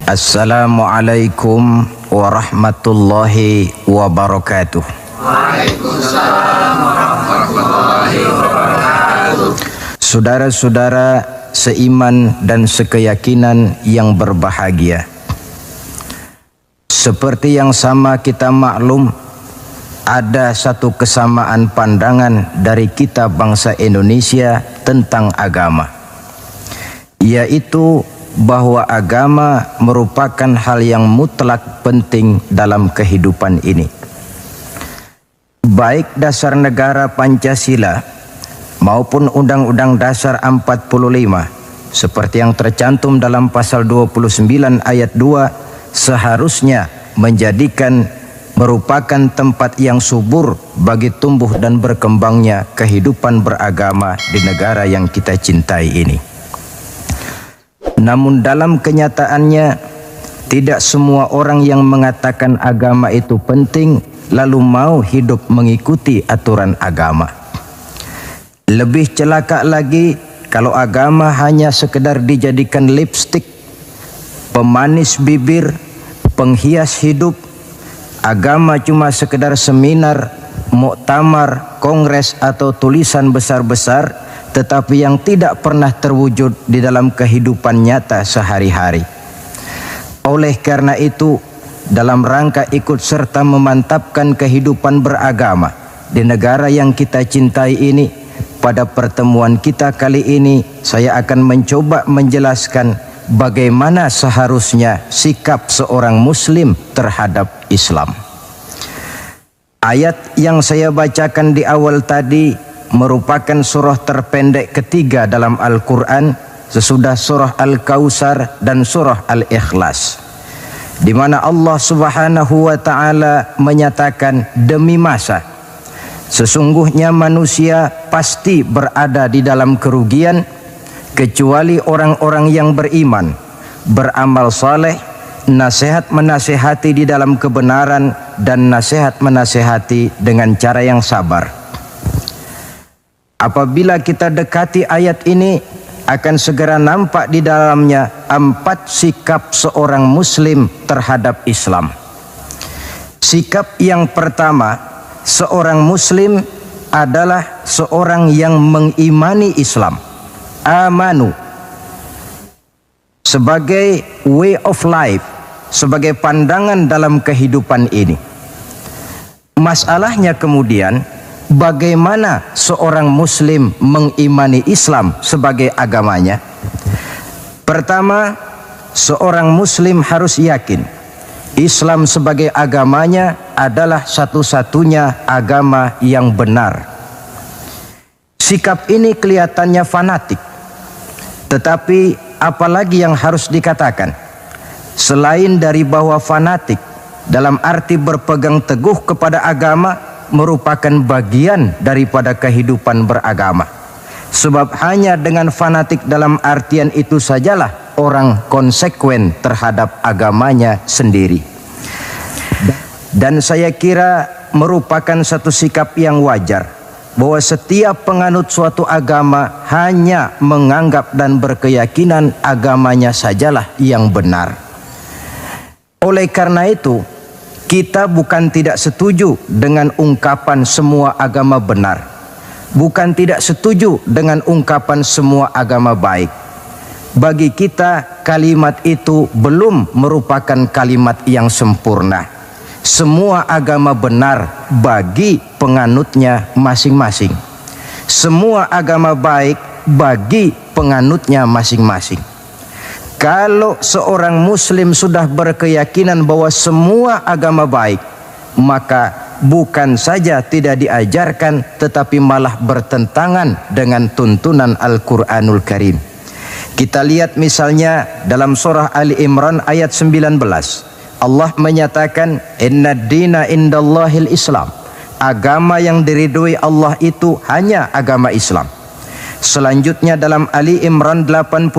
Assalamualaikum warahmatullahi wabarakatuh. Waalaikumsalam warahmatullahi wabarakatuh. Saudara-saudara seiman dan sekeyakinan yang berbahagia, seperti yang sama kita maklum, ada satu kesamaan pandangan dari kita bangsa Indonesia tentang agama, yaitu bahwa agama merupakan hal yang mutlak penting dalam kehidupan ini. Baik dasar negara Pancasila maupun Undang-Undang Dasar 45 seperti yang tercantum dalam pasal 29 ayat 2 seharusnya menjadikan merupakan tempat yang subur bagi tumbuh dan berkembangnya kehidupan beragama di negara yang kita cintai ini. Namun dalam kenyataannya tidak semua orang yang mengatakan agama itu penting lalu mau hidup mengikuti aturan agama. Lebih celaka lagi kalau agama hanya sekedar dijadikan lipstik, pemanis bibir, penghias hidup. Agama cuma sekedar seminar, muktamar, kongres atau tulisan besar-besar, tetapi yang tidak pernah terwujud di dalam kehidupan nyata sehari-hari. Oleh karena itu, dalam rangka ikut serta memantapkan kehidupan beragama di negara yang kita cintai ini, pada pertemuan kita kali ini saya akan mencoba menjelaskan bagaimana seharusnya sikap seorang muslim terhadap Islam. Ayat yang saya bacakan di awal tadi merupakan surah terpendek ketiga dalam Al-Quran sesudah surah Al-Kautsar dan surah Al-Ikhlas, di mana Allah Subhanahu wa Ta'ala menyatakan, demi masa sesungguhnya manusia pasti berada di dalam kerugian kecuali orang-orang yang beriman, beramal saleh, nasihat menasihati di dalam kebenaran, dan nasihat menasihati dengan cara yang sabar. Apabila kita dekati ayat ini, akan segera nampak di dalamnya 4 sikap seorang muslim terhadap Islam. Sikap yang pertama, seorang muslim adalah seorang yang mengimani Islam, amanu, sebagai way of life, sebagai pandangan dalam kehidupan ini. Masalahnya kemudian, bagaimana seorang muslim mengimani Islam sebagai agamanya? Pertama, seorang muslim harus yakin Islam sebagai agamanya adalah satu-satunya agama yang benar. Sikap ini kelihatannya fanatik, tetapi apalagi yang harus dikatakan selain dari bahwa fanatik dalam arti berpegang teguh kepada agama merupakan bagian daripada kehidupan beragama. Sebab hanya dengan fanatik dalam artian itu sajalah orang konsekuen terhadap agamanya sendiri. Dan saya kira merupakan satu sikap yang wajar bahwa setiap penganut suatu agama hanya menganggap dan berkeyakinan agamanya sajalah yang benar. Oleh karena itu, kita bukan tidak setuju dengan ungkapan semua agama benar, bukan tidak setuju dengan ungkapan semua agama baik. Bagi kita kalimat itu belum merupakan kalimat yang sempurna. Semua agama benar bagi penganutnya masing-masing. Semua agama baik bagi penganutnya masing-masing. Kalau seorang muslim sudah berkeyakinan bahwa semua agama baik, maka bukan saja tidak diajarkan tetapi malah bertentangan dengan tuntunan Al-Quranul Karim. Kita lihat misalnya dalam surah Ali Imran ayat 19. Allah menyatakan, inna dina indallahil Islam. Agama yang diridhoi Allah itu hanya agama Islam. Selanjutnya dalam Ali Imran 85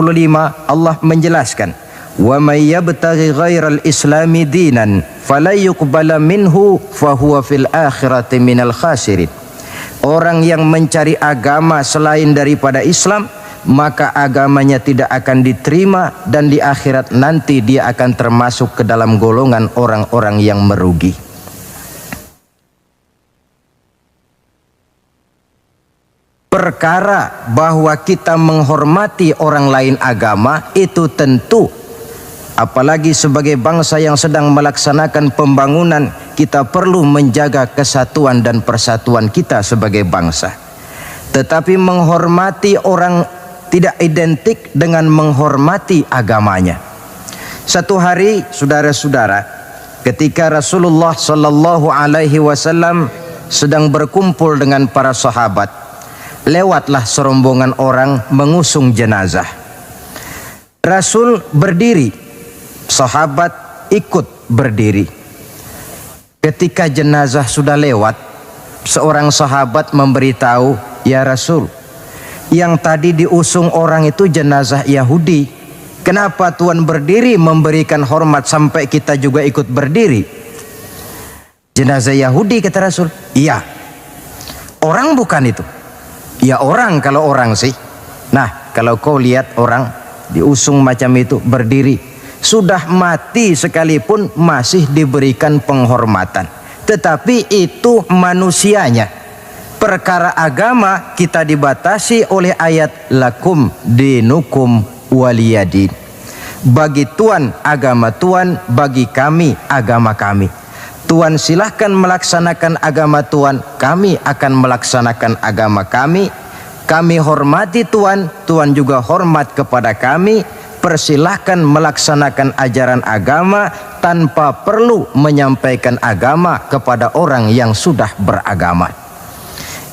Allah menjelaskan, wa may yabtaghi ghairal islami dinan fala yuqbala minhu fahuwa fil akhirati minal khasirin. Orang yang mencari agama selain daripada Islam, maka agamanya tidak akan diterima dan di akhirat nanti dia akan termasuk ke dalam golongan orang-orang yang merugi. Perkara bahwa kita menghormati orang lain agama itu tentu, apalagi sebagai bangsa yang sedang melaksanakan pembangunan, kita perlu menjaga kesatuan dan persatuan kita sebagai bangsa. Tetapi menghormati orang tidak identik dengan menghormati agamanya. Satu hari, saudara-saudara, ketika Rasulullah Sallallahu Alaihi Wasallam sedang berkumpul dengan para sahabat, lewatlah serombongan orang mengusung jenazah. Rasul berdiri, sahabat ikut berdiri. Ketika jenazah sudah lewat, seorang sahabat memberitahu, "Ya Rasul, yang tadi diusung orang itu jenazah Yahudi. Kenapa Tuhan berdiri memberikan hormat sampai kita juga ikut berdiri?" "Jenazah Yahudi," kata Rasul. "Iya." "Orang bukan itu?" "Ya orang, kalau orang sih." Nah, kalau kau lihat orang diusung macam itu berdiri, sudah mati sekalipun masih diberikan penghormatan. Tetapi itu manusianya. Perkara agama kita dibatasi oleh ayat lakum dinukum waliyadin. Bagi Tuhan agama Tuhan, bagi kami agama kami. Tuhan silahkan melaksanakan agama Tuhan, kami akan melaksanakan agama kami. Kami hormati Tuhan, Tuhan juga hormat kepada kami. Persilahkan melaksanakan ajaran agama tanpa perlu menyampaikan agama kepada orang yang sudah beragama.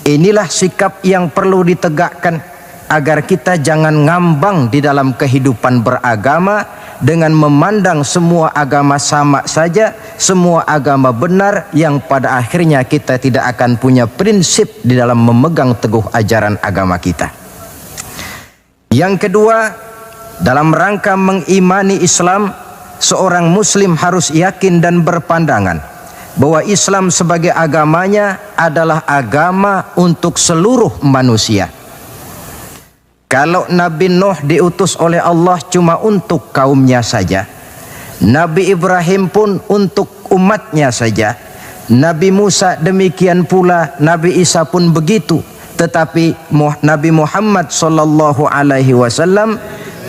Inilah sikap yang perlu ditegakkan agar kita jangan ngambang di dalam kehidupan beragama dengan memandang semua agama sama saja, semua agama benar, yang pada akhirnya kita tidak akan punya prinsip di dalam memegang teguh ajaran agama kita. Yang kedua, dalam rangka mengimani Islam, seorang muslim harus yakin dan berpandangan bahwa Islam sebagai agamanya adalah agama untuk seluruh manusia. Kalau Nabi Nuh diutus oleh Allah cuma untuk kaumnya saja, Nabi Ibrahim pun untuk umatnya saja, Nabi Musa demikian pula, Nabi Isa pun begitu. Tetapi Nabi Muhammad sallallahu alaihi wasallam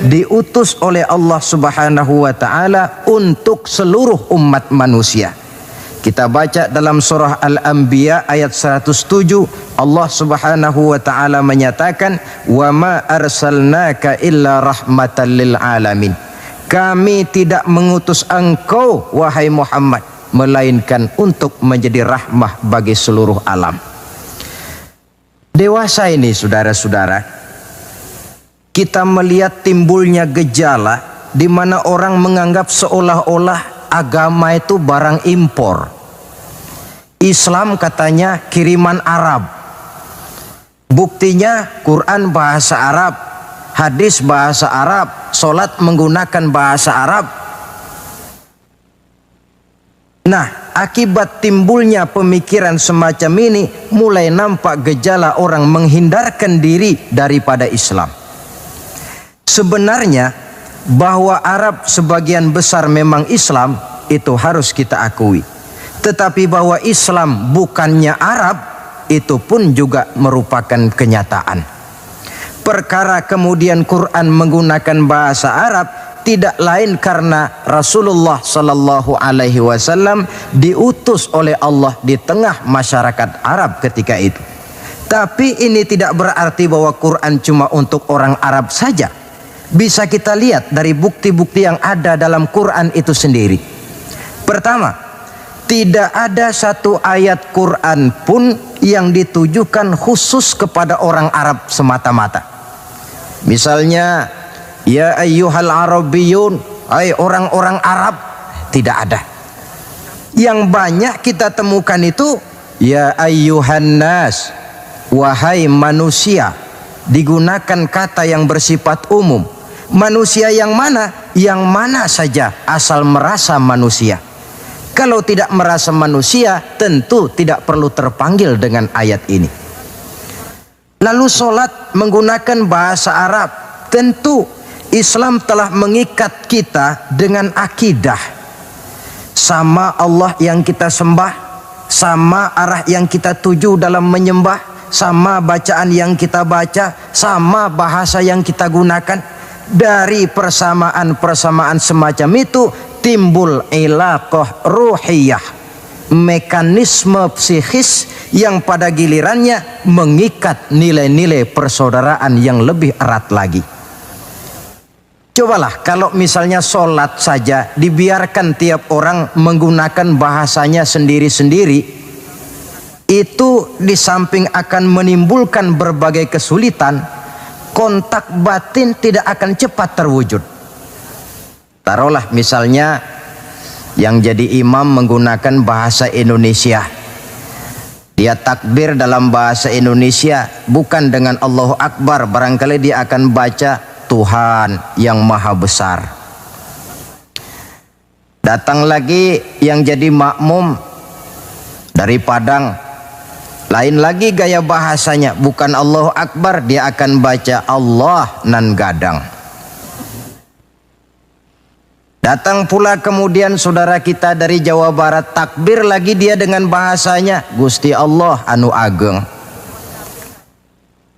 diutus oleh Allah Subhanahu wa taala untuk seluruh umat manusia. Kita baca dalam surah Al-Anbiya ayat 107, Allah Subhanahu wa taala menyatakan, "Wa ma arsalnaka illa rahmatan lil alamin." Kami tidak mengutus engkau wahai Muhammad melainkan untuk menjadi rahmah bagi seluruh alam. Dewasa ini saudara-saudara, kita melihat timbulnya gejala di mana orang menganggap seolah-olah agama itu barang impor. Islam katanya kiriman Arab. Buktinya Quran bahasa Arab, hadis bahasa Arab, solat menggunakan bahasa Arab. Nah, akibat timbulnya pemikiran semacam ini, mulai nampak gejala orang menghindarkan diri daripada Islam. Sebenarnya bahwa Arab sebagian besar memang Islam, itu harus kita akui. Tetapi bahwa Islam bukannya Arab, itu pun juga merupakan kenyataan. Perkara kemudian Quran menggunakan bahasa Arab tidak lain karena Rasulullah Sallallahu Alaihi Wasallam diutus oleh Allah di tengah masyarakat Arab ketika itu. Tapi ini tidak berarti bahwa Quran cuma untuk orang Arab saja. Bisa kita lihat dari bukti-bukti yang ada dalam Quran itu sendiri. Pertama, tidak ada satu ayat Quran pun yang ditujukan khusus kepada orang Arab semata-mata. Misalnya, ya ayyuhal arabiyyun, hai orang-orang Arab, tidak ada. Yang banyak kita temukan itu ya ayyuhan nas, wahai manusia, digunakan kata yang bersifat umum. Manusia yang mana? Yang mana saja asal merasa manusia. Kalau tidak merasa manusia, tentu tidak perlu terpanggil dengan ayat ini. Lalu solat menggunakan bahasa Arab. Tentu Islam telah mengikat kita dengan akidah. Sama Allah yang kita sembah, sama arah yang kita tuju dalam menyembah, sama bacaan yang kita baca, sama bahasa yang kita gunakan. Dari persamaan-persamaan semacam itu timbul ilaqah ruhiyah, mekanisme psikis yang pada gilirannya mengikat nilai-nilai persaudaraan yang lebih erat lagi. Cobalah kalau misalnya sholat saja dibiarkan tiap orang menggunakan bahasanya sendiri-sendiri, itu di samping akan menimbulkan berbagai kesulitan, kontak batin tidak akan cepat terwujud. Taruhlah misalnya yang jadi imam menggunakan bahasa Indonesia. Dia takbir dalam bahasa Indonesia bukan dengan Allahu Akbar, barangkali dia akan baca Tuhan yang Maha Besar. Datang lagi yang jadi makmum dari Padang, lain lagi gaya bahasanya, bukan Allahu Akbar, dia akan baca Allah nan gadang. Datang pula kemudian saudara kita dari Jawa Barat, takbir lagi dia dengan bahasanya Gusti Allah anu ageng.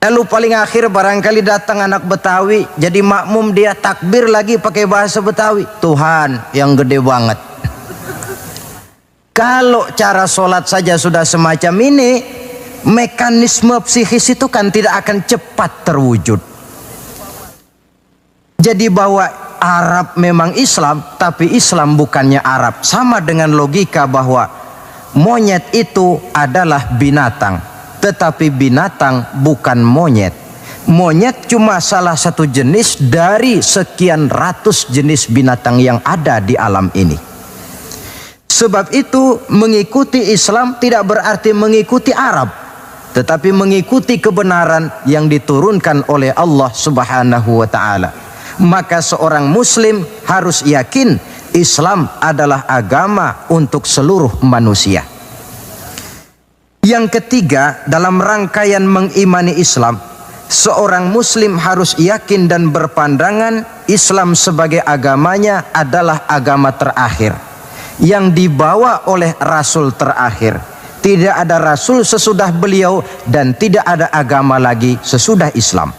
Lalu paling akhir barangkali datang anak Betawi, jadi makmum, dia takbir lagi pakai bahasa Betawi, Tuhan yang gede banget. Kalau cara sholat saja sudah semacam ini, mekanisme psikis itu kan tidak akan cepat terwujud. Jadi bahwa Arab memang Islam, tapi Islam bukannya Arab. Sama dengan logika bahwa monyet itu adalah binatang, tetapi binatang bukan monyet. Monyet cuma salah satu jenis dari sekian ratus jenis binatang yang ada di alam ini. Sebab itu mengikuti Islam tidak berarti mengikuti Arab, tetapi mengikuti kebenaran yang diturunkan oleh Allah Subhanahu wa ta'ala. Maka seorang muslim harus yakin Islam adalah agama untuk seluruh manusia. Yang ketiga, dalam rangkaian mengimani Islam, seorang muslim harus yakin dan berpandangan Islam sebagai agamanya adalah agama terakhir yang dibawa oleh Rasul terakhir. Tidak ada Rasul sesudah beliau dan tidak ada agama lagi sesudah Islam.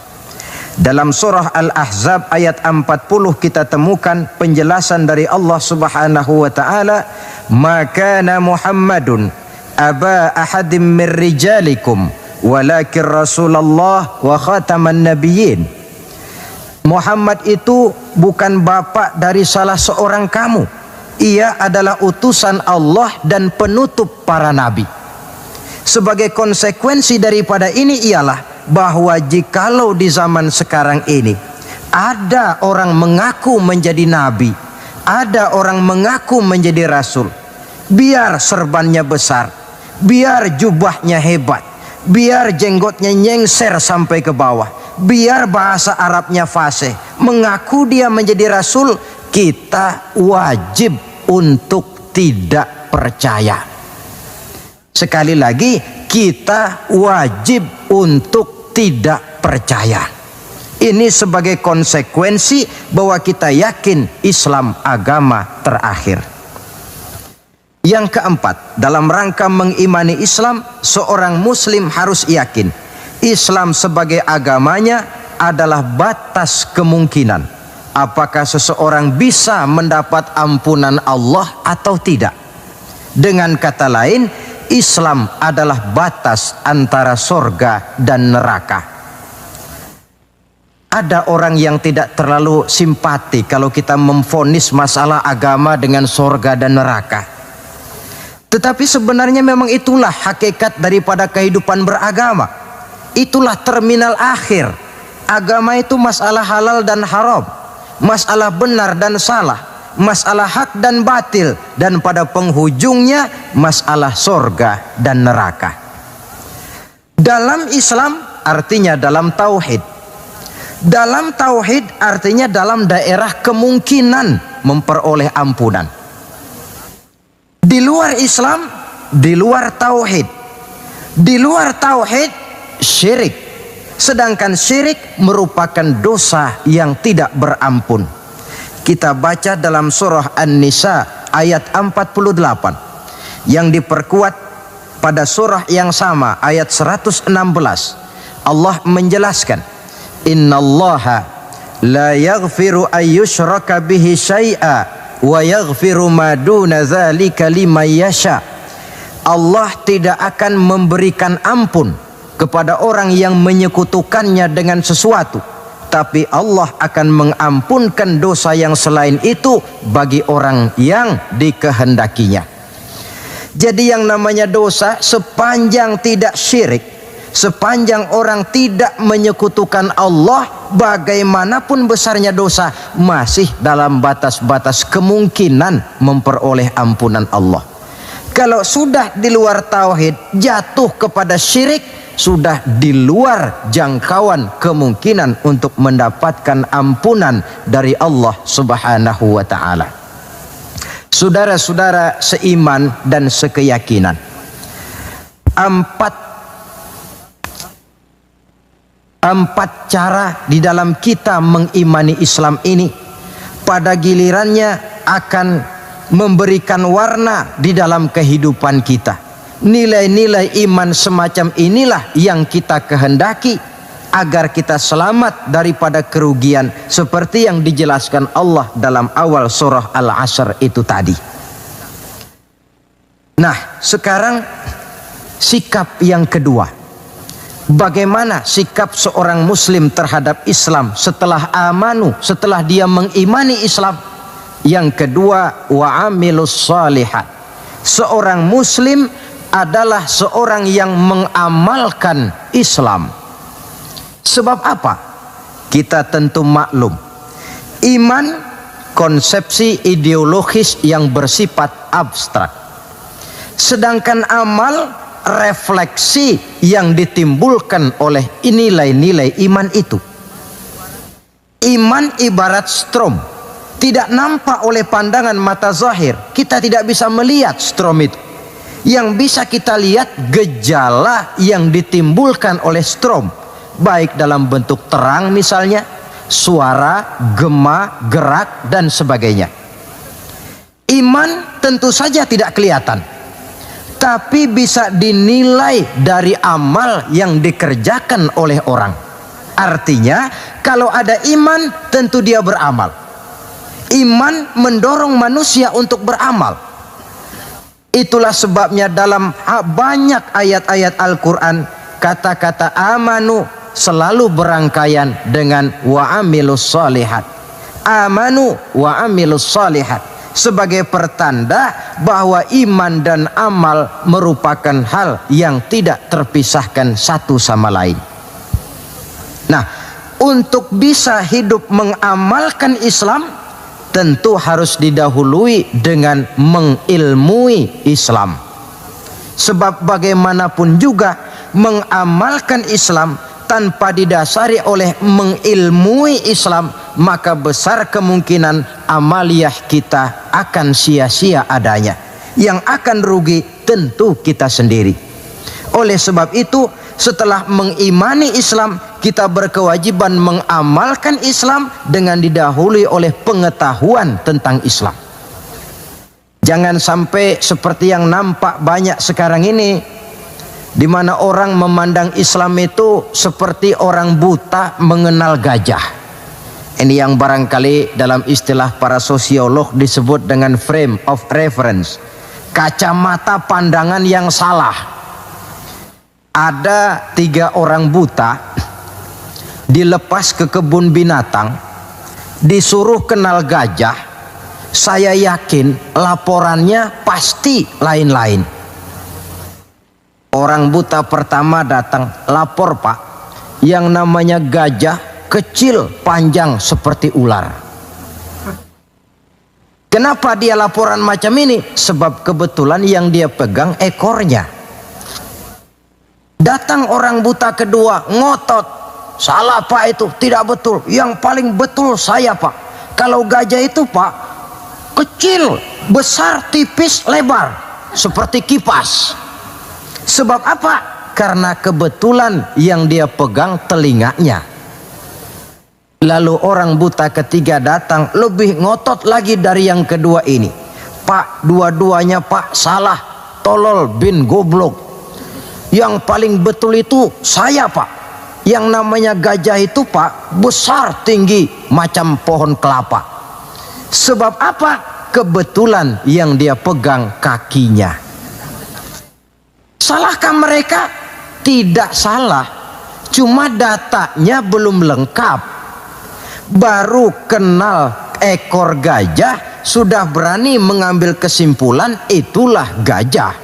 Dalam surah Al-Ahzab ayat 40 kita temukan penjelasan dari Allah Subhanahu wa ta'ala, "Ma kana Muhammadun aba ahadim min rijalikum walakin Rasulullah wa khataman nabiyyin." Muhammad itu bukan bapak dari salah seorang kamu. Ia adalah utusan Allah dan penutup para nabi. Sebagai konsekuensi daripada ini ialah bahwa jikalau di zaman sekarang ini ada orang mengaku menjadi nabi, ada orang mengaku menjadi rasul, biar serbannya besar, biar jubahnya hebat, biar jenggotnya nyengser sampai ke bawah, biar bahasa Arabnya fasih, mengaku dia menjadi rasul, kita wajib untuk tidak percaya. Sekali lagi, kita wajib untuk tidak percaya. Ini sebagai konsekuensi bahwa kita yakin Islam agama terakhir. Yang keempat, dalam rangka mengimani Islam, seorang muslim harus yakin Islam sebagai agamanya adalah batas kemungkinan. Apakah seseorang bisa mendapat ampunan Allah atau tidak? Dengan kata lain, Islam adalah batas antara sorga dan neraka. Ada orang yang tidak terlalu simpati kalau kita memvonis masalah agama dengan sorga dan neraka. Tetapi sebenarnya memang itulah hakikat daripada kehidupan beragama. Itulah terminal akhir. Agama itu masalah halal dan haram, masalah benar dan salah, masalah hak dan batil, dan pada penghujungnya masalah sorga dan neraka. Dalam Islam artinya dalam tauhid. Dalam tauhid artinya dalam daerah kemungkinan memperoleh ampunan. Di luar Islam, di luar tauhid. Di luar tauhid, syirik. Sedangkan syirik merupakan dosa yang tidak berampun. Kita baca dalam surah An-Nisa ayat 48 yang diperkuat pada surah yang sama ayat 116. Allah menjelaskan, innallaha la yaghfiru ayyushraka bihi syai'a wa yaghfiru ma duna dzalika liman yasha. Allah tidak akan memberikan ampun kepada orang yang menyekutukannya dengan sesuatu, tapi Allah akan mengampunkan dosa yang selain itu bagi orang yang dikehendakinya. Jadi yang namanya dosa, sepanjang tidak syirik, sepanjang orang tidak menyekutukan Allah, bagaimanapun besarnya dosa, masih dalam batas-batas kemungkinan memperoleh ampunan Allah. Kalau sudah di luar tauhid, jatuh kepada syirik, sudah di luar jangkauan kemungkinan untuk mendapatkan ampunan dari Allah Subhanahu wa ta'ala. Saudara-saudara seiman dan sekeyakinan, empat cara di dalam kita mengimani Islam ini pada gilirannya akan memberikan warna di dalam kehidupan kita. Nilai-nilai iman semacam inilah yang kita kehendaki agar kita selamat daripada kerugian seperti yang dijelaskan Allah dalam awal surah Al-Asr itu tadi. Nah, sekarang sikap yang kedua. Bagaimana sikap seorang muslim terhadap Islam setelah amanu, setelah dia mengimani Islam? Yang kedua, wa amilus shalihat. Seorang muslim adalah seorang yang mengamalkan Islam. Sebab apa? Kita tentu maklum, iman konsepsi ideologis yang bersifat abstrak, sedangkan amal refleksi yang ditimbulkan oleh nilai-nilai iman itu. Iman ibarat strom, tidak nampak oleh pandangan mata zahir. Kita tidak bisa melihat strom itu. Yang bisa kita lihat gejala yang ditimbulkan oleh strom, baik dalam bentuk terang misalnya, suara, gema, gerak, dan sebagainya. Iman tentu saja tidak kelihatan, tapi bisa dinilai dari amal yang dikerjakan oleh orang. Artinya, kalau ada iman, tentu dia beramal. Iman mendorong manusia untuk beramal. Itulah sebabnya dalam banyak ayat-ayat Al-Quran, kata-kata amanu selalu berangkaian dengan wa amilus shalihat. Amanu wa amilus shalihat, sebagai pertanda bahwa iman dan amal merupakan hal yang tidak terpisahkan satu sama lain. Nah, untuk bisa hidup mengamalkan Islam, tentu harus didahului dengan mengilmui Islam. Sebab bagaimanapun juga mengamalkan Islam tanpa didasari oleh mengilmui Islam, maka besar kemungkinan amaliyah kita akan sia-sia adanya. Yang akan rugi tentu kita sendiri. Oleh sebab itu, setelah mengimani Islam, kita berkewajiban mengamalkan Islam dengan didahului oleh pengetahuan tentang Islam. Jangan sampai seperti yang nampak banyak sekarang ini, di mana orang memandang Islam itu seperti orang buta mengenal gajah. Ini yang barangkali dalam istilah para sosiolog disebut dengan frame of reference, kacamata pandangan yang salah. Ada 3 orang buta dilepas ke kebun binatang, disuruh kenal gajah. Saya yakin laporannya pasti lain-lain. Orang buta pertama datang, lapor pak, yang namanya gajah kecil panjang seperti ular. Kenapa dia laporan macam ini? Sebab kebetulan yang dia pegang ekornya. Datang orang buta kedua, ngotot, salah pak, itu tidak betul. Yang paling betul saya pak. Kalau gajah itu pak, kecil, besar, tipis, lebar, seperti kipas. Sebab apa? Karena kebetulan yang dia pegang telinganya. Lalu orang buta ketiga datang lebih ngotot lagi dari yang kedua ini. Pak, dua-duanya Pak salah, tolol bin goblok. Yang paling betul itu saya Pak. Yang namanya gajah itu Pak besar tinggi macam pohon kelapa. Sebab apa? Kebetulan yang dia pegang kakinya. Salahkah mereka? Tidak salah. Cuma datanya belum lengkap. Baru kenal ekor gajah sudah berani mengambil kesimpulan itulah gajah.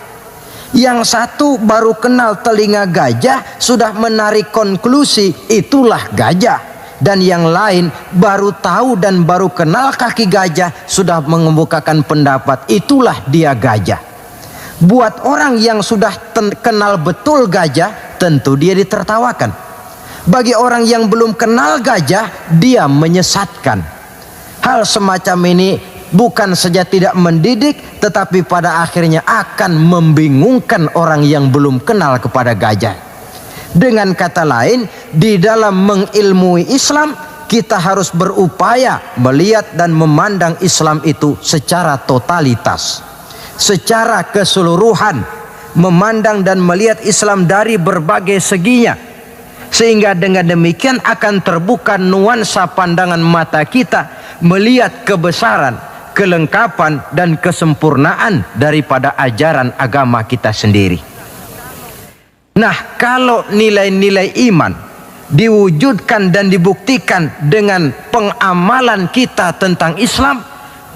Yang satu baru kenal telinga gajah sudah menarik konklusi itulah gajah. Dan yang lain baru tahu dan baru kenal kaki gajah sudah mengemukakan pendapat itulah dia gajah. Buat orang yang sudah kenal betul gajah tentu dia ditertawakan. Bagi orang yang belum kenal gajah dia menyesatkan. Hal semacam ini bukan saja tidak mendidik tetapi pada akhirnya akan membingungkan orang yang belum kenal kepada gajah. Dengan kata lain, di dalam mengilmui Islam kita harus berupaya melihat dan memandang Islam itu secara totalitas, secara keseluruhan, memandang dan melihat Islam dari berbagai seginya, sehingga dengan demikian akan terbuka nuansa pandangan mata kita melihat kebesaran, kelengkapan dan kesempurnaan daripada ajaran agama kita sendiri. Nah, kalau nilai-nilai iman diwujudkan dan dibuktikan dengan pengamalan kita tentang Islam,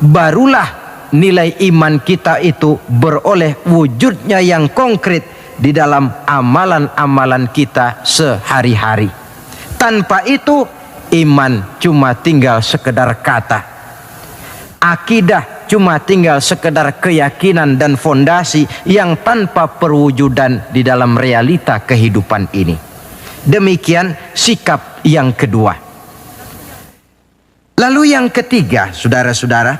barulah nilai iman kita itu beroleh wujudnya yang konkret di dalam amalan-amalan kita sehari-hari. Tanpa itu, iman cuma tinggal sekedar kata. Akidah cuma tinggal sekedar keyakinan dan fondasi yang tanpa perwujudan di dalam realita kehidupan ini. Demikian sikap yang kedua. Lalu yang ketiga, saudara-saudara,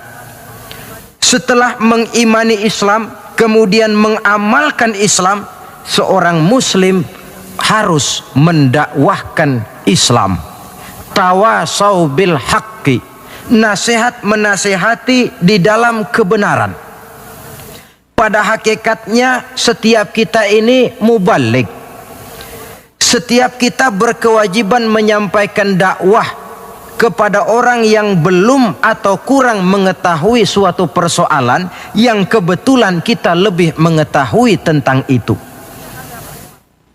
setelah mengimani Islam kemudian mengamalkan Islam, seorang muslim harus mendakwahkan Islam. Tawasau bil haqqi, nasihat menasihati di dalam kebenaran. Pada hakikatnya setiap kita ini mubaligh. Setiap kita berkewajiban menyampaikan dakwah kepada orang yang belum atau kurang mengetahui suatu persoalan yang kebetulan kita lebih mengetahui tentang itu.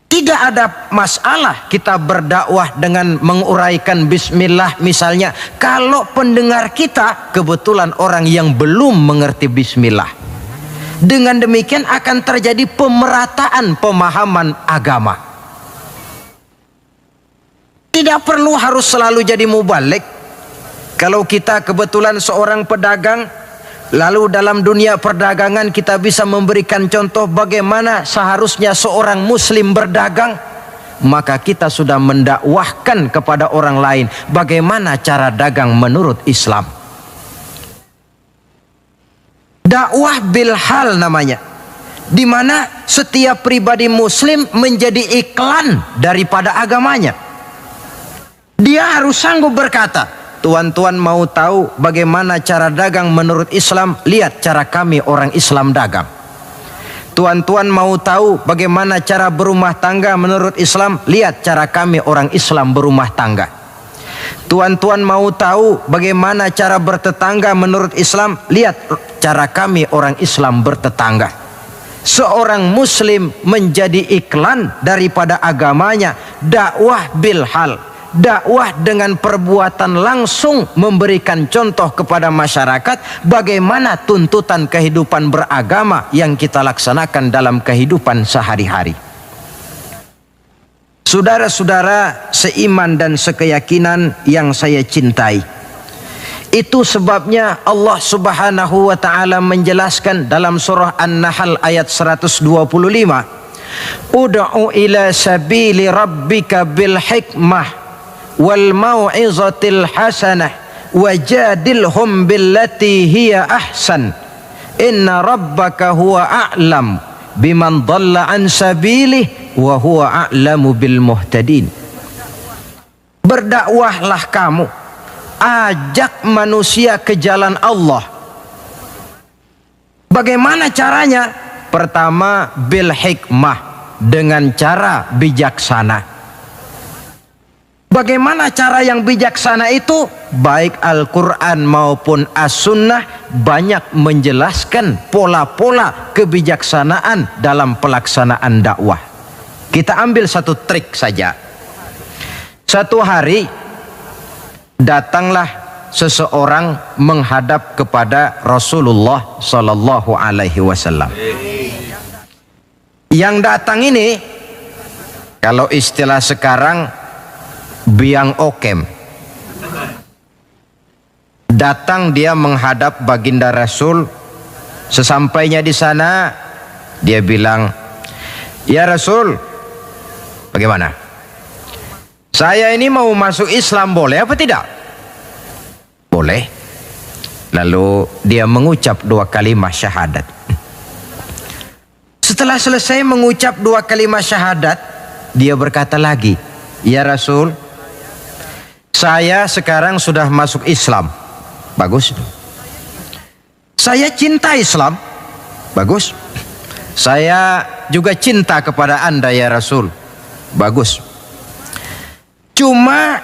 Tidak ada masalah kita berdakwah dengan menguraikan bismillah misalnya, kalau pendengar kita kebetulan orang yang belum mengerti bismillah. Dengan demikian akan terjadi pemerataan pemahaman agama. Tidak perlu harus selalu jadi mubaligh. Kalau kita kebetulan seorang pedagang, lalu dalam dunia perdagangan kita bisa memberikan contoh bagaimana seharusnya seorang muslim berdagang, maka kita sudah mendakwahkan kepada orang lain bagaimana cara dagang menurut Islam. Dakwah bil hal namanya, di mana setiap pribadi muslim menjadi iklan daripada agamanya. Dia harus sanggup berkata, tuan-tuan mau tahu bagaimana cara dagang menurut Islam? Lihat cara kami orang Islam dagang. Tuan-tuan mau tahu bagaimana cara berumah tangga menurut Islam? Lihat cara kami orang Islam berumah tangga. Tuan-tuan mau tahu bagaimana cara bertetangga menurut Islam? Lihat cara kami orang Islam bertetangga. Seorang muslim menjadi iklan daripada agamanya. Dakwah bil hal, dakwah dengan perbuatan langsung, memberikan contoh kepada masyarakat bagaimana tuntutan kehidupan beragama yang kita laksanakan dalam kehidupan sehari-hari. Saudara-saudara seiman dan sekeyakinan yang saya cintai, itu sebabnya Allah Subhanahu wa taala menjelaskan dalam surah An-Nahl ayat 125, ud'u ila sabili rabbika bil hikmah wal mau'izatil hasanah wajadilhum billati hiya ahsan inna rabbaka huwa a'lam biman dhalla an sabilih wa huwa a'lamu bil muhtadin. Berdakwahlah kamu, ajak manusia ke jalan Allah. Bagaimana caranya? Pertama, bil hikmah, dengan cara bijaksana. Bagaimana cara yang bijaksana itu? Baik Al-Quran maupun As-Sunnah banyak menjelaskan pola-pola kebijaksanaan dalam pelaksanaan dakwah. Kita ambil satu trik saja. Satu hari datanglah seseorang menghadap kepada Rasulullah Sallallahu Alaihi Wasallam. Yang datang ini, kalau istilah sekarang, biang okem. Datang dia menghadap baginda Rasul. Sesampainya di sana, dia bilang, "Ya Rasul, bagaimana? Saya ini mau masuk Islam, boleh apa tidak?" Boleh. Lalu dia mengucap 2 kalimat syahadat. Setelah selesai mengucap 2 kalimat syahadat, dia berkata lagi, "Ya Rasul, saya sekarang sudah masuk Islam." Bagus. "Saya cinta Islam." Bagus. "Saya juga cinta kepada Anda ya Rasul." Bagus. "Cuma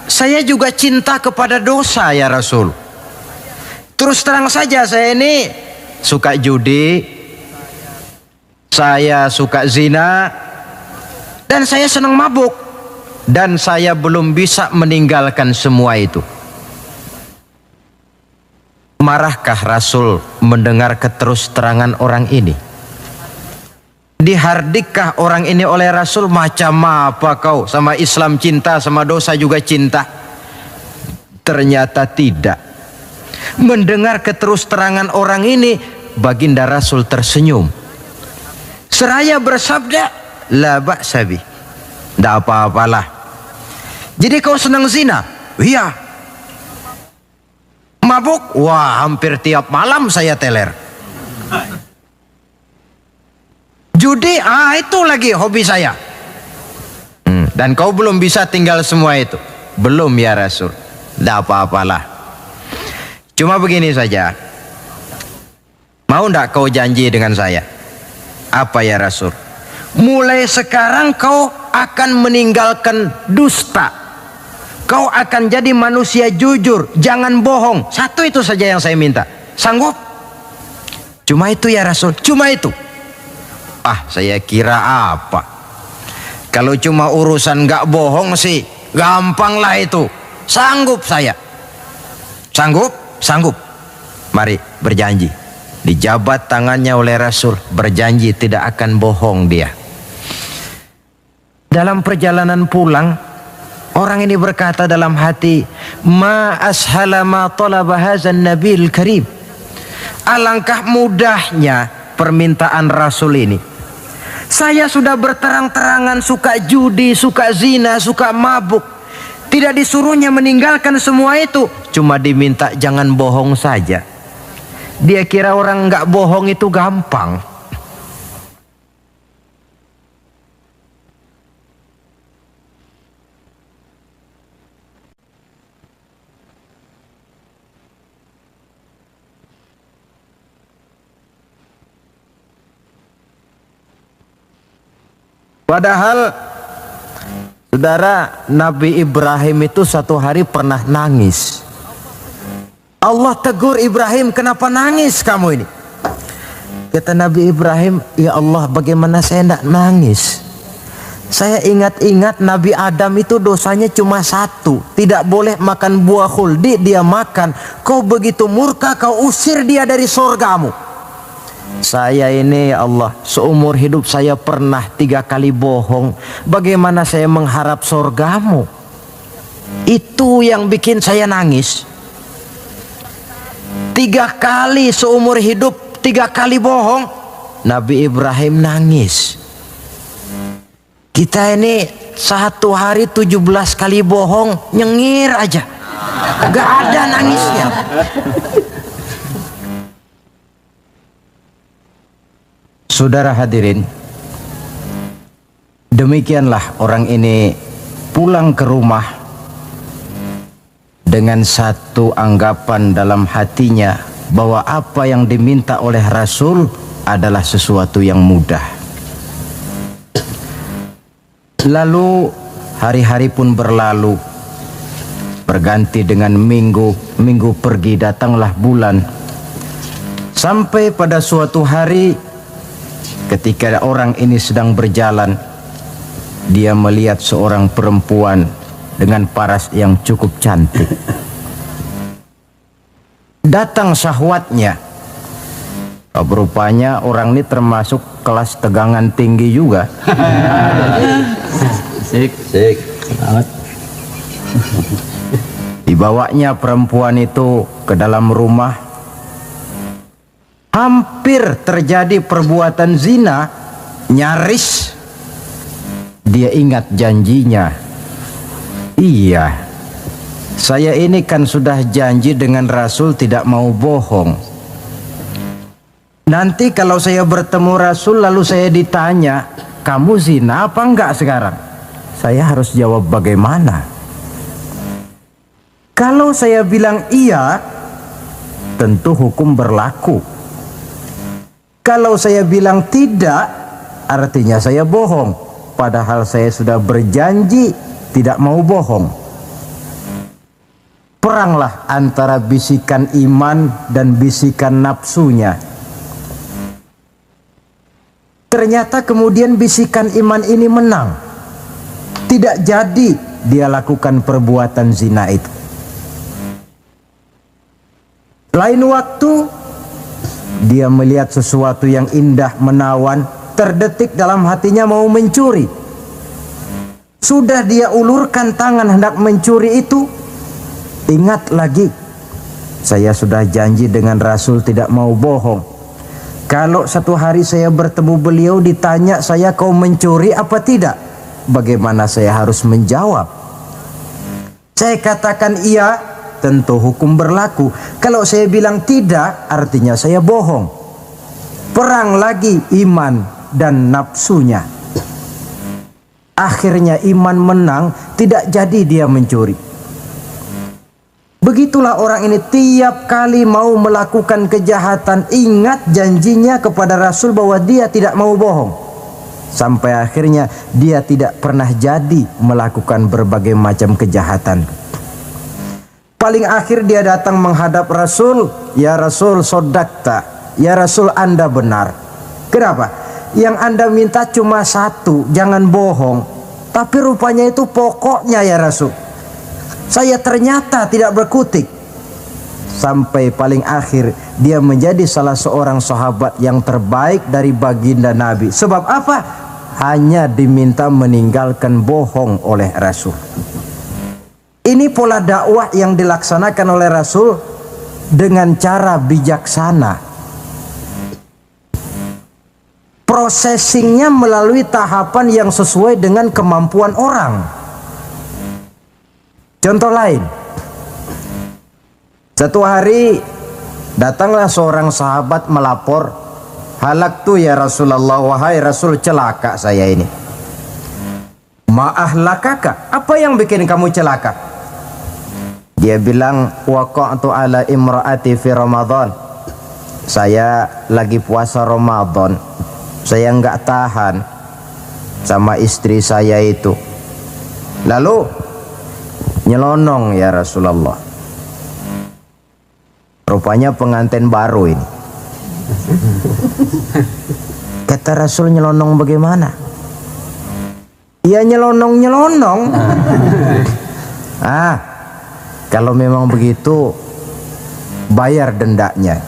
saya juga cinta kepada dosa ya Rasul. Terus terang saja saya ini suka judi, saya suka zina, dan saya senang mabuk. Dan saya belum bisa meninggalkan semua itu." Marahkah Rasul mendengar keterus terangan orang ini? Dihardikkah orang ini oleh Rasul? "Macam apa kau, sama Islam cinta, sama dosa juga cinta?" Ternyata tidak. Mendengar keterus terangan orang ini, baginda Rasul tersenyum. Seraya bersabda, "La ba'sa bih." Tidak apa-apalah. "Jadi kau senang zina?" "Iya." "Mabuk?" "Wah, hampir tiap malam saya teler." "Judi?" Itu lagi hobi saya." "Dan kau belum bisa tinggal semua itu?" "Belum ya Rasul." "Tidak apa-apalah. Cuma begini saja. Mau tidak kau janji dengan saya?" "Apa ya Rasul?" "Mulai sekarang kau akan meninggalkan dusta. Kau akan jadi manusia jujur, jangan bohong. Satu itu saja yang saya minta. Sanggup?" "Cuma itu ya Rasul." "Cuma itu?" Saya kira apa? Kalau cuma urusan gak bohong sih gampang lah itu. Sanggup saya." "Sanggup?" "Sanggup." "Mari berjanji." Dijabat tangannya oleh Rasul, berjanji tidak akan bohong dia. Dalam perjalanan pulang, orang ini berkata dalam hati, "Ma ashala ma talaba hadzan nabil karim." Alangkah mudahnya permintaan Rasul ini. Saya sudah berterang-terangan suka judi, suka zina, suka mabuk. Tidak disuruhnya meninggalkan semua itu, cuma diminta jangan bohong saja. Dia kira orang nggak bohong itu gampang. Padahal saudara, Nabi Ibrahim itu satu hari pernah nangis. Allah tegur Ibrahim, "Kenapa nangis kamu ini?" Kata Nabi Ibrahim, "Ya Allah, bagaimana saya tidak nangis? Saya ingat-ingat Nabi Adam itu dosanya cuma satu, tidak boleh makan buah khuldi, dia makan. Kau begitu murka, kau usir dia dari surgamu. Saya ini ya Allah, seumur hidup saya pernah 3 kali bohong. Bagaimana saya mengharap surgamu?" Itu yang bikin saya nangis. 3 kali seumur hidup, 3 kali bohong. Nabi Ibrahim nangis. Kita ini 1 hari 17 kali bohong, nyengir aja, gak ada nangisnya. Saudara hadirin, demikianlah orang ini pulang ke rumah dengan satu anggapan dalam hatinya bahwa apa yang diminta oleh Rasul adalah sesuatu yang mudah. Lalu hari-hari pun berlalu, berganti dengan minggu, minggu pergi, datanglah bulan. Sampai pada suatu hari ketika orang ini sedang berjalan, dia melihat seorang perempuan dengan paras yang cukup cantik. Datang syahwatnya. Rupanya orang ini termasuk kelas tegangan tinggi juga. Sik. Dibawanya perempuan itu ke dalam rumah. Hampir terjadi perbuatan zina, nyaris dia ingat janjinya. Iya, saya ini kan sudah janji dengan Rasul tidak mau bohong. Nanti kalau saya bertemu Rasul lalu saya ditanya, kamu zina apa enggak sekarang? Saya harus jawab bagaimana? Kalau saya bilang iya, tentu hukum berlaku. Kalau saya bilang tidak, artinya saya bohong. Padahal saya sudah berjanji tidak mau bohong. Peranglah antara bisikan iman dan bisikan nafsunya. Ternyata kemudian bisikan iman ini menang. Tidak jadi dia lakukan perbuatan zina itu. Lain waktu dia melihat sesuatu yang indah menawan, terdetik dalam hatinya mau mencuri. Sudah dia ulurkan tangan hendak mencuri itu, ingat lagi, saya sudah janji dengan Rasul tidak mau bohong. Kalau satu hari saya bertemu beliau ditanya saya kau mencuri apa tidak, bagaimana saya harus menjawab? Saya katakan iya, tentu hukum berlaku. Kalau saya bilang tidak, artinya saya bohong. Perang lagi iman dan nafsunya. Akhirnya iman menang, tidak jadi dia mencuri. Begitulah orang ini tiap kali mau melakukan kejahatan, ingat janjinya kepada Rasul bahwa dia tidak mau bohong. Sampai akhirnya dia tidak pernah jadi melakukan berbagai macam kejahatan. Paling akhir dia datang menghadap Rasul, ya Rasul sodakta, ya Rasul Anda benar. Kenapa? Yang Anda minta cuma satu, jangan bohong. Tapi rupanya itu pokoknya ya Rasul. Saya ternyata tidak berkutik. Sampai paling akhir dia menjadi salah seorang sahabat yang terbaik dari baginda Nabi. Sebab apa? Hanya diminta meninggalkan bohong oleh Rasul. Ini pola dakwah yang dilaksanakan oleh Rasul dengan cara bijaksana. Processingnya melalui tahapan yang sesuai dengan kemampuan orang. Contoh lain. Satu hari datanglah seorang sahabat melapor, halaktu ya Rasulullah, wahai Rasul celaka saya ini. Ma'ahlakaka, apa yang bikin kamu celaka? Dia bilang, waqa'tu ala imra'ati fi Ramadan. Saya lagi puasa Ramadan. Saya enggak tahan sama istri saya itu. Lalu nyelonong ya Rasulullah. Rupanya pengantin baru ini. Kata Rasul, nyelonong bagaimana? Ya nyelonong-nyelonong. Kalau memang begitu, bayar dendanya.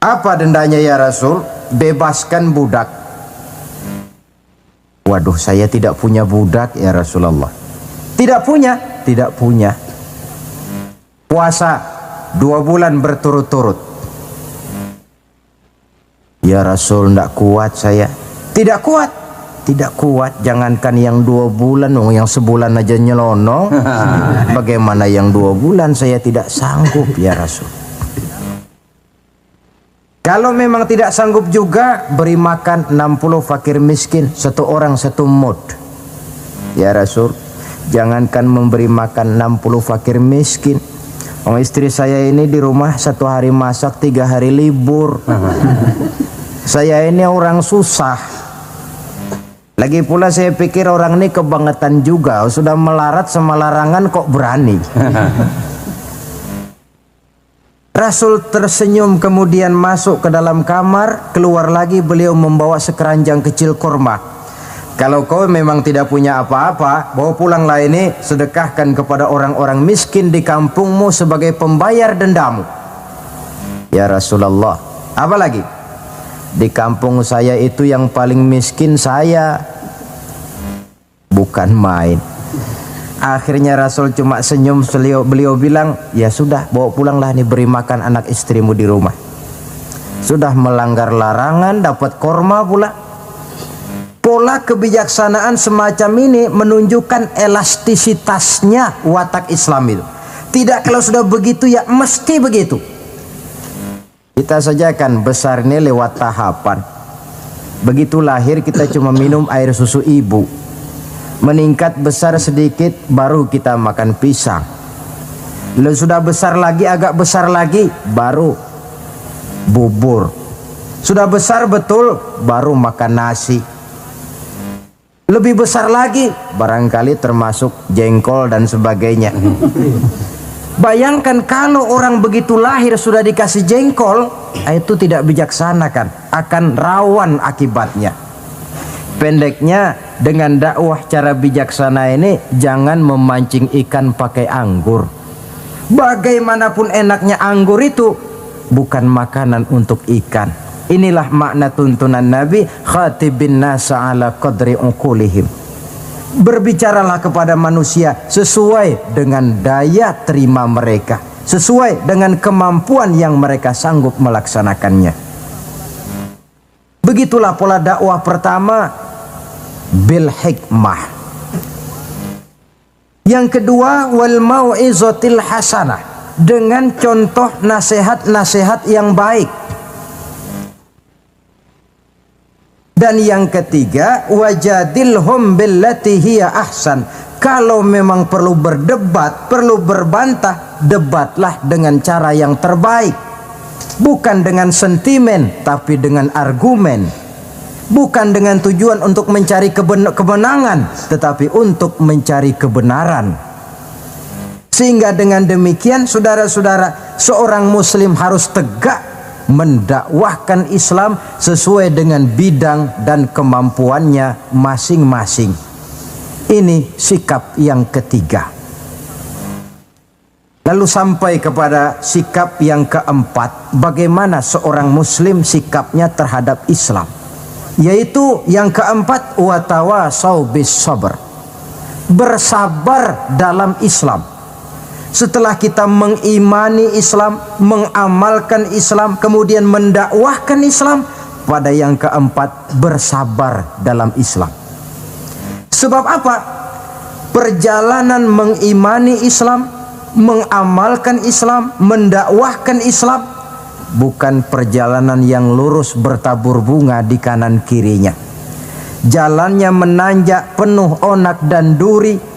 Apa dendanya ya Rasul? Bebaskan budak. Waduh, saya tidak punya budak ya Rasulullah. Tidak punya? Tidak punya. Puasa 2 bulan berturut-turut. Ya Rasul, tidak kuat saya. Tidak kuat? Tidak kuat, jangankan yang 2 bulan, yang sebulan aja nyelonong. Bagaimana yang 2 bulan, saya tidak sanggup ya Rasul. Kalau memang tidak sanggup juga, beri makan 60 fakir miskin, satu orang satu mud. Ya Rasul, jangankan memberi makan 60 fakir miskin, istri saya ini di rumah 1 hari masak, 3 hari libur. Saya ini orang susah. Lagi pula saya pikir orang ini kebangetan juga, sudah melarat sama larangan kok berani. Rasul tersenyum kemudian masuk ke dalam kamar, keluar lagi beliau membawa sekeranjang kecil kurma. Kalau kau memang tidak punya apa-apa, bawa pulanglah ini, sedekahkan kepada orang-orang miskin di kampungmu sebagai pembayar dendamu. Ya Rasulullah, apa lagi? Di kampung saya itu yang paling miskin saya. Bukan main. Akhirnya Rasul cuma senyum, beliau bilang, ya sudah, bawa pulanglah nih, beri makan anak istrimu di rumah. Sudah melanggar larangan, dapat korma pula. Pola kebijaksanaan semacam ini menunjukkan elastisitasnya watak Islam itu. Tidak kalau sudah begitu ya mesti begitu. Kita saja kan besar ini lewat tahapan. Begitu lahir kita cuma minum air susu ibu. Meningkat besar sedikit baru kita makan pisang. Lalu sudah besar lagi, agak besar lagi, baru bubur. Sudah besar betul, baru makan nasi. Lebih besar lagi, barangkali termasuk jengkol dan sebagainya. Bayangkan kalau orang begitu lahir sudah dikasih jengkol, itu tidak bijaksana kan, akan rawan akibatnya. Pendeknya, dengan dakwah cara bijaksana ini, jangan memancing ikan pakai anggur. Bagaimanapun enaknya anggur itu, bukan makanan untuk ikan. Inilah makna tuntunan Nabi, khatibin nasa ala qadri uqulihim. Berbicaralah kepada manusia sesuai dengan daya terima mereka, sesuai dengan kemampuan yang mereka sanggup melaksanakannya. Begitulah pola dakwah pertama, bil hikmah. Yang kedua, wal mau'izatil hasanah, dengan contoh nasihat-nasihat yang baik. Dan yang ketiga, wajadilhum billati hiya ahsan. Kalau memang perlu berdebat, perlu berbantah, debatlah dengan cara yang terbaik. Bukan dengan sentimen, tapi dengan argumen. Bukan dengan tujuan untuk mencari kemenangan, tetapi untuk mencari kebenaran. Sehingga dengan demikian, saudara-saudara, seorang muslim harus tegak mendakwahkan Islam sesuai dengan bidang dan kemampuannya masing-masing. Ini sikap yang ketiga. Lalu sampai kepada sikap yang keempat, bagaimana seorang muslim sikapnya terhadap Islam. Yaitu yang keempat, watawasau bis sabr, bersabar dalam Islam. Setelah kita mengimani Islam, mengamalkan Islam, kemudian mendakwahkan Islam, pada yang keempat, bersabar dalam Islam. Sebab apa? Perjalanan mengimani Islam, mengamalkan Islam, mendakwahkan Islam, bukan perjalanan yang lurus bertabur bunga di kanan kirinya. Jalannya menanjak, penuh onak dan duri,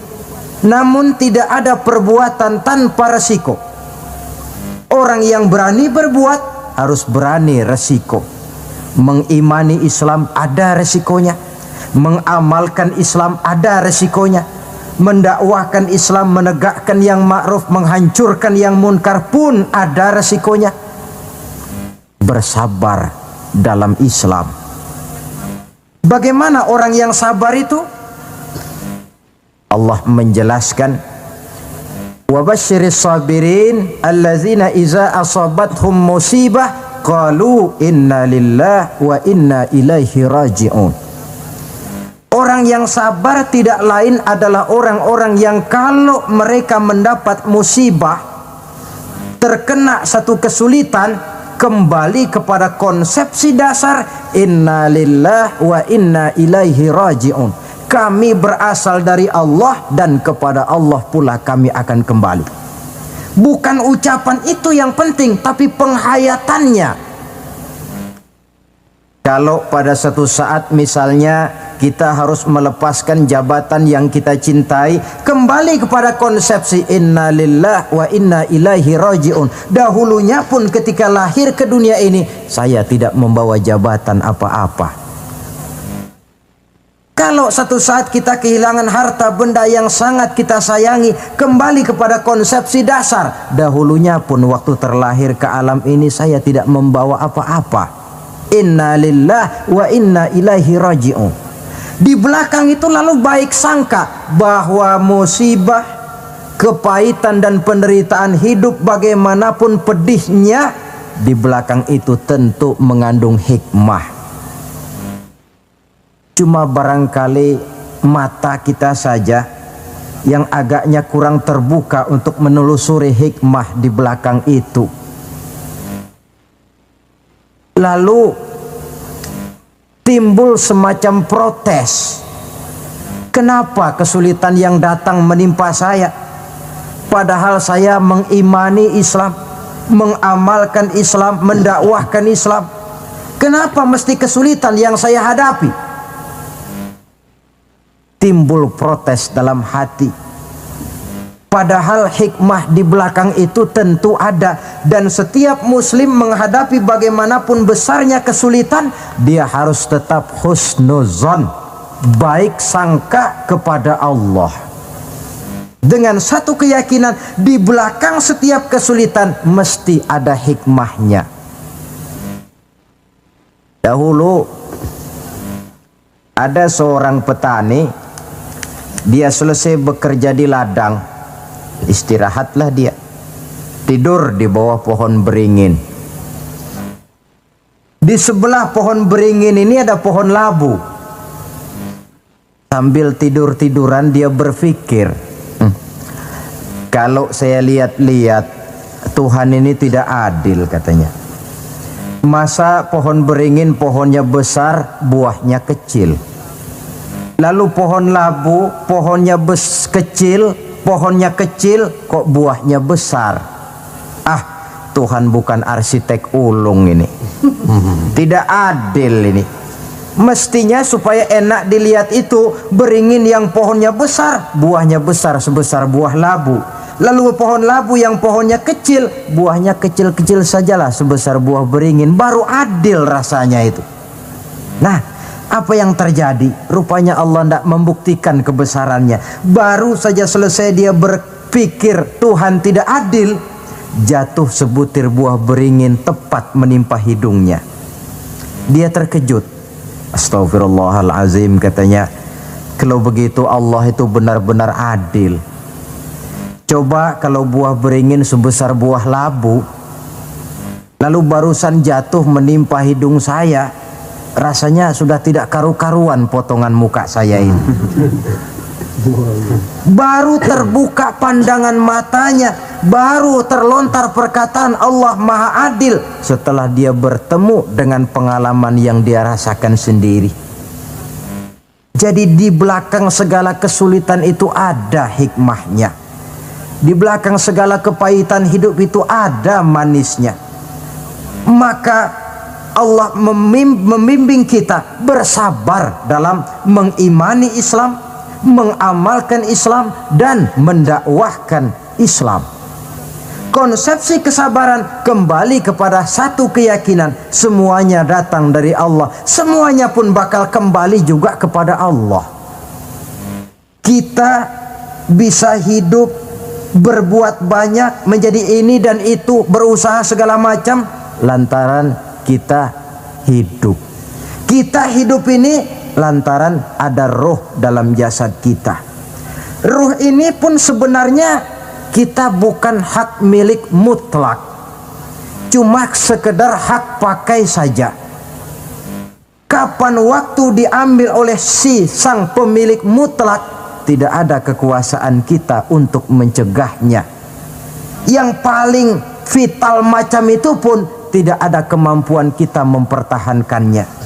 namun tidak ada perbuatan tanpa resiko. Orang yang berani berbuat harus berani resiko. Mengimani Islam ada resikonya, mengamalkan Islam ada resikonya, mendakwahkan Islam, menegakkan yang ma'ruf, menghancurkan yang munkar pun ada resikonya. Bersabar dalam Islam. Bagaimana orang yang sabar itu? Allah menjelaskan, wa basyiris sabirin allazina iza asabathum musibah qalu inna lillahi wa inna ilaihi raji'un. Orang yang sabar tidak lain adalah orang-orang yang kalau mereka mendapat musibah, terkena satu kesulitan, kembali kepada konsepsi dasar inna lillahi wa inna ilaihi raji'un. Kami berasal dari Allah dan kepada Allah pula kami akan kembali. Bukan ucapan itu yang penting, tapi penghayatannya. Kalau pada satu saat misalnya kita harus melepaskan jabatan yang kita cintai, kembali kepada konsepsi inna lillah wa inna ilaihi raji'un. Dahulunya pun ketika lahir ke dunia ini, saya tidak membawa jabatan apa-apa. Kalau satu saat kita kehilangan harta benda yang sangat kita sayangi, kembali kepada konsepsi dasar. Dahulunya pun waktu terlahir ke alam ini, saya tidak membawa apa-apa. Inna lillah wa inna ilaihi raji'un. Di belakang itu lalu baik sangka bahwa musibah, kepahitan dan penderitaan hidup bagaimanapun pedihnya, di belakang itu tentu mengandung hikmah. Cuma barangkali mata kita saja yang agaknya kurang terbuka untuk menelusuri hikmah di belakang itu. Lalu timbul semacam protes. Kenapa kesulitan yang datang menimpa saya? Padahal saya mengimani Islam, mengamalkan Islam, mendakwahkan Islam. Kenapa mesti kesulitan yang saya hadapi? Timbul protes dalam hati. Padahal hikmah di belakang itu tentu ada. Dan setiap muslim menghadapi bagaimanapun besarnya kesulitan, dia harus tetap husnuzon, baik sangka kepada Allah, dengan satu keyakinan di belakang setiap kesulitan mesti ada hikmahnya. Dahulu ada seorang petani, dia selesai bekerja di ladang, istirahatlah dia, tidur di bawah pohon beringin. Di sebelah pohon beringin ini ada pohon labu. Sambil tidur-tiduran dia berpikir, kalau saya lihat-lihat Tuhan ini tidak adil, katanya. Masa pohon beringin pohonnya besar, buahnya kecil. Lalu pohon labu pohonnya kecil, pohonnya kecil kok buahnya besar. Ah, Tuhan bukan arsitek ulung ini. Tidak adil ini. Mestinya supaya enak dilihat itu beringin yang pohonnya besar, buahnya besar sebesar buah labu. Lalu pohon labu yang pohonnya kecil, buahnya kecil-kecil sajalah sebesar buah beringin. Baru adil rasanya itu. Nah, apa yang terjadi? Rupanya Allah tidak membuktikan kebesarannya. Baru saja selesai dia berpikir Tuhan tidak adil, jatuh sebutir buah beringin tepat menimpa hidungnya. Dia terkejut. Astagfirullahalazim, katanya. Kalau begitu Allah itu benar-benar adil. Coba kalau buah beringin sebesar buah labu, lalu barusan jatuh menimpa hidung saya, rasanya sudah tidak karu-karuan potongan muka saya ini. Baru terbuka pandangan matanya, baru terlontar perkataan Allah Maha Adil setelah dia bertemu dengan pengalaman yang dia rasakan sendiri. Jadi di belakang segala kesulitan itu ada hikmahnya. Di belakang segala kepahitan hidup itu ada manisnya. Maka Allah membimbing kita bersabar dalam mengimani Islam, mengamalkan Islam, dan mendakwahkan Islam. Konsepsi kesabaran kembali kepada satu keyakinan, semuanya datang dari Allah, semuanya pun bakal kembali juga kepada Allah. Kita bisa hidup, berbuat banyak, menjadi ini dan itu, berusaha segala macam lantaran kita hidup. Kita hidup ini lantaran ada roh dalam jasad kita. Roh ini pun sebenarnya kita bukan hak milik mutlak, cuma sekedar hak pakai saja. Kapan waktu diambil oleh si sang pemilik mutlak, tidak ada kekuasaan kita untuk mencegahnya. Yang paling vital macam itu pun tidak ada kemampuan kita mempertahankannya.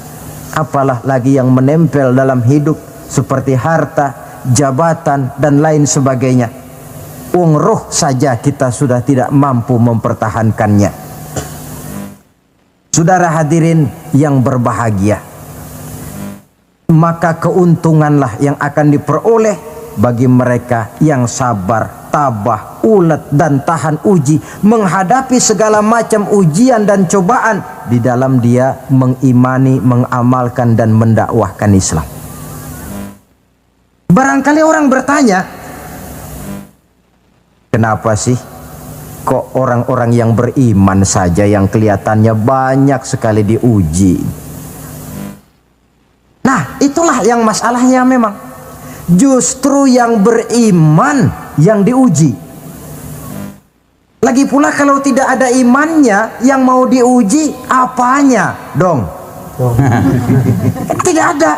Apalah lagi yang menempel dalam hidup seperti harta, jabatan, dan lain sebagainya. Roh saja kita sudah tidak mampu mempertahankannya. Saudara hadirin yang berbahagia, maka keuntunganlah yang akan diperoleh bagi mereka yang sabar, tabah, ulet dan tahan uji, menghadapi segala macam ujian dan cobaan di dalam dia mengimani, mengamalkan dan mendakwahkan Islam. Barangkali orang bertanya, kenapa sih kok orang-orang yang beriman saja yang kelihatannya banyak sekali diuji? Nah, itulah yang masalahnya memang. Justru yang beriman yang diuji. Lagi pula kalau tidak ada imannya, yang mau diuji apanya dong? Tidak ada.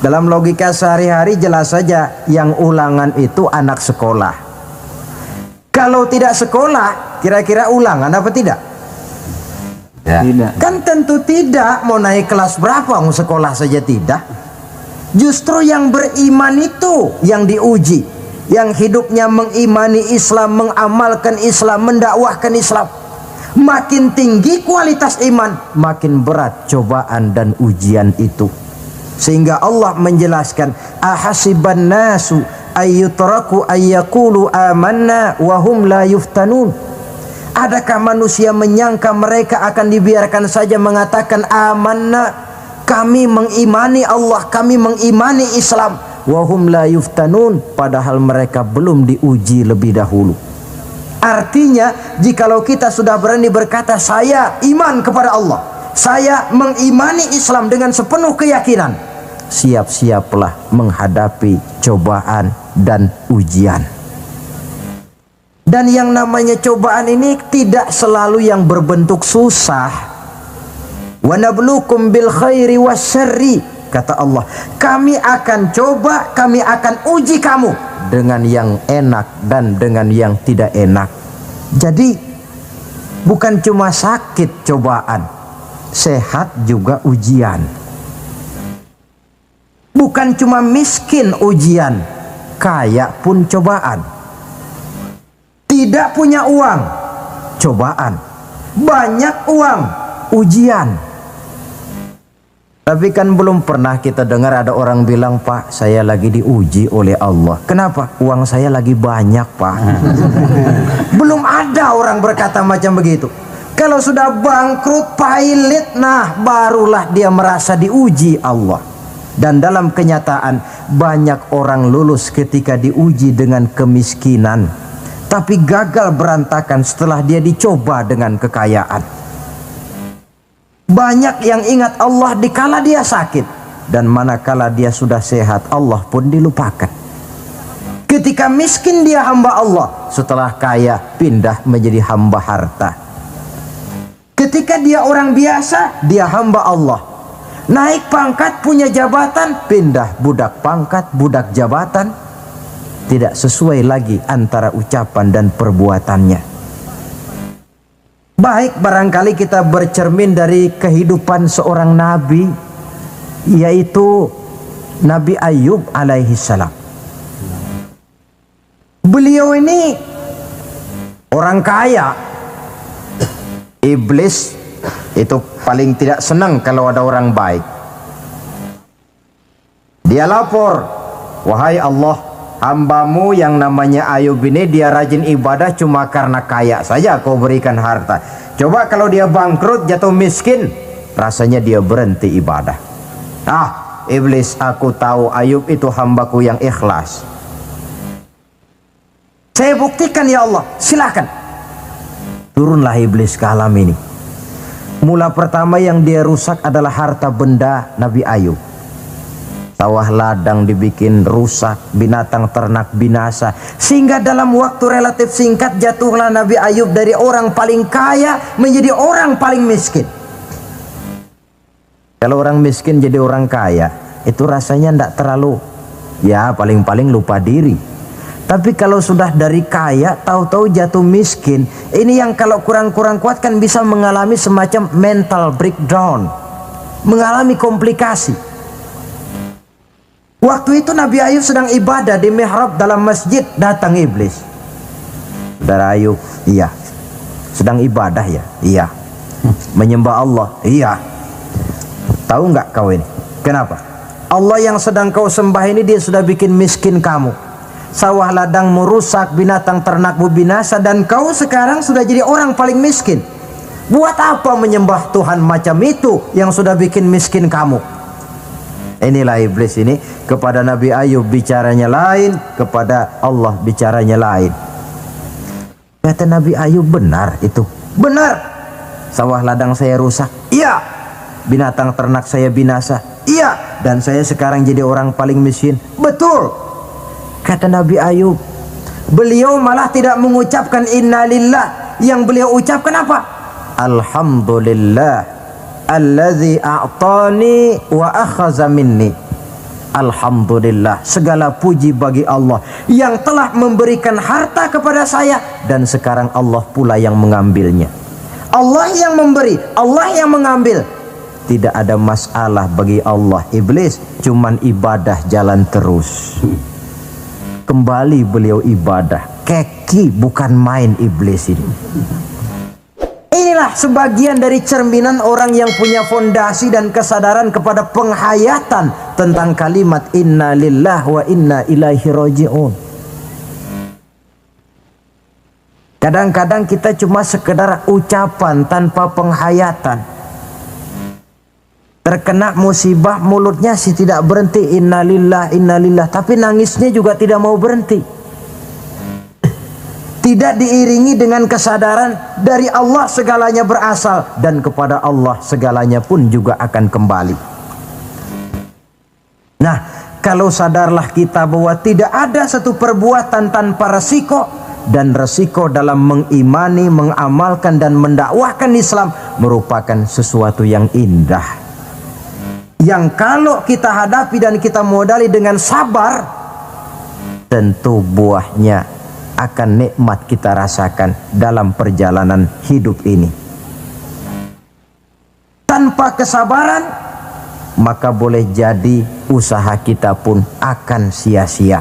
Dalam logika sehari-hari jelas saja yang ulangan itu anak sekolah. Kalau tidak sekolah, kira-kira ulangan apa tidak? Ya. Tidak. Kan tentu tidak. Mau naik kelas berapa, mau sekolah saja tidak. Justru yang beriman itu yang diuji, yang hidupnya mengimani Islam, mengamalkan Islam, mendakwahkan Islam. Makin tinggi kualitas iman, makin berat cobaan dan ujian itu. Sehingga Allah menjelaskan, ahasiban nasu ayyutraku ayyakulu amanna wahum la yuftanun. Adakah manusia menyangka mereka akan dibiarkan saja mengatakan amanna, kami mengimani Allah, kami mengimani Islam, wahum la yuftanun, padahal mereka belum diuji lebih dahulu. Artinya, jikalau kita sudah berani berkata saya iman kepada Allah, saya mengimani Islam dengan sepenuh keyakinan, siap-siaplah menghadapi cobaan dan ujian. Dan yang namanya cobaan ini tidak selalu yang berbentuk susah. Wa nabluukum bil khairi wasyarri, kata Allah, kami akan coba, kami akan uji kamu dengan yang enak dan dengan yang tidak enak. Jadi bukan cuma sakit cobaan, sehat juga ujian. Bukan cuma miskin ujian, kaya pun cobaan. Tidak punya uang, cobaan. Banyak uang, ujian. Tapi kan belum pernah kita dengar ada orang bilang, Pak, saya lagi diuji oleh Allah. Kenapa? Uang saya lagi banyak, Pak. Belum ada orang berkata macam begitu. Kalau sudah bangkrut, pailit, nah barulah dia merasa diuji Allah. Dan dalam kenyataan banyak orang lulus ketika diuji dengan kemiskinan, tapi gagal berantakan setelah dia dicoba dengan kekayaan. Banyak yang ingat Allah dikala dia sakit, dan manakala dia sudah sehat Allah pun dilupakan. Ketika miskin dia hamba Allah, setelah kaya pindah menjadi hamba harta. Ketika dia orang biasa, dia hamba Allah. Naik pangkat, punya jabatan, pindah budak pangkat, budak jabatan. Tidak sesuai lagi antara ucapan dan perbuatannya. Baik, barangkali kita bercermin dari kehidupan seorang nabi, yaitu Nabi Ayub alaihi salam. Beliau ini orang kaya. Iblis itu paling tidak senang kalau ada orang baik. Dia lapor, wahai Allah, hambamu yang namanya Ayub ini dia rajin ibadah cuma karena kaya saja kau berikan harta. Coba kalau dia bangkrut, jatuh miskin, rasanya dia berhenti ibadah. Ah, iblis, aku tahu Ayub itu hambaku yang ikhlas. Saya buktikan ya Allah, silakan. Turunlah iblis ke alam ini. Mula pertama yang dia rusak adalah harta benda Nabi Ayub. Sawah ladang dibikin rusak, binatang ternak binasa, sehingga dalam waktu relatif singkat jatuhlah Nabi Ayub dari orang paling kaya menjadi orang paling miskin. Kalau orang miskin jadi orang kaya, itu rasanya tidak terlalu, ya paling-paling lupa diri. Tapi kalau sudah dari kaya tahu-tahu jatuh miskin, ini yang kalau kurang-kurang kuat kan bisa mengalami semacam mental breakdown, mengalami komplikasi. Waktu itu Nabi Ayub sedang ibadah di mihrab dalam masjid, datang iblis. Saudara Ayub, iya. Sedang ibadah ya? Iya. Menyembah Allah. Iya. Tahu nggak kau ini? Kenapa? Allah yang sedang kau sembah ini dia sudah bikin miskin kamu. Sawah ladangmu rusak, binatang ternakmu binasa, dan kau sekarang sudah jadi orang paling miskin. Buat apa menyembah Tuhan macam itu yang sudah bikin miskin kamu? Inilah iblis ini, kepada Nabi Ayub bicaranya lain, kepada Allah bicaranya lain. Kata Nabi Ayub, benar itu. Benar. Sawah ladang saya rusak. Iya. Binatang ternak saya binasa. Iya. Dan saya sekarang jadi orang paling miskin. Betul. Kata Nabi Ayub, beliau malah tidak mengucapkan innalillah. Yang beliau ucapkan apa? Alhamdulillah alladzi a'tani wa akhadha minni. Alhamdulillah, segala puji bagi Allah yang telah memberikan harta kepada saya dan sekarang Allah pula yang mengambilnya. Allah yang memberi, Allah yang mengambil. Tidak ada masalah bagi Allah. Iblis cuman ibadah jalan terus. Kembali beliau ibadah. Keki bukan main iblis ini. Inilah sebagian dari cerminan orang yang punya fondasi dan kesadaran kepada penghayatan tentang kalimat inna lillah wa inna ilaihi raji'un. Kadang-kadang kita cuma sekedar ucapan tanpa penghayatan. Terkena musibah mulutnya sih tidak berhenti inna lillah, tapi nangisnya juga tidak mau berhenti. Tidak diiringi dengan kesadaran dari Allah segalanya berasal dan kepada Allah segalanya pun juga akan kembali. Nah, kalau sadarlah kita bahwa tidak ada satu perbuatan tanpa resiko, dan resiko dalam mengimani, mengamalkan dan mendakwahkan Islam merupakan sesuatu yang indah. Yang kalau kita hadapi dan kita modali dengan sabar, tentu buahnya akan nikmat kita rasakan dalam perjalanan hidup ini. Tanpa kesabaran, maka boleh jadi usaha kita pun akan sia-sia.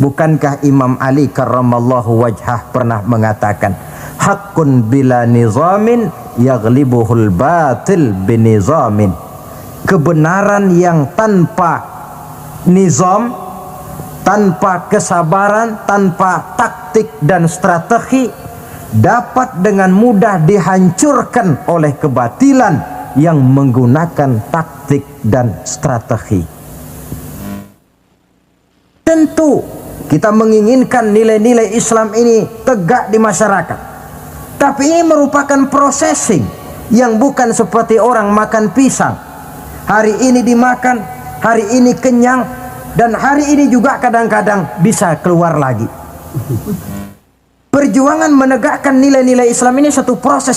Bukankah Imam Ali karramallahu wajhah pernah mengatakan, haqqun bila nizamin yaghlibuhul batil binizamin. Kebenaran yang tanpa nizam, tanpa kesabaran, tanpa taktik dan strategi, dapat dengan mudah dihancurkan oleh kebatilan yang menggunakan taktik dan strategi. Tentu kita menginginkan nilai-nilai Islam ini tegak di masyarakat, tapi ini merupakan processing yang bukan seperti orang makan pisang. Hari ini dimakan, hari ini kenyang, dan hari ini juga kadang-kadang bisa keluar lagi. Perjuangan menegakkan nilai-nilai Islam ini satu proses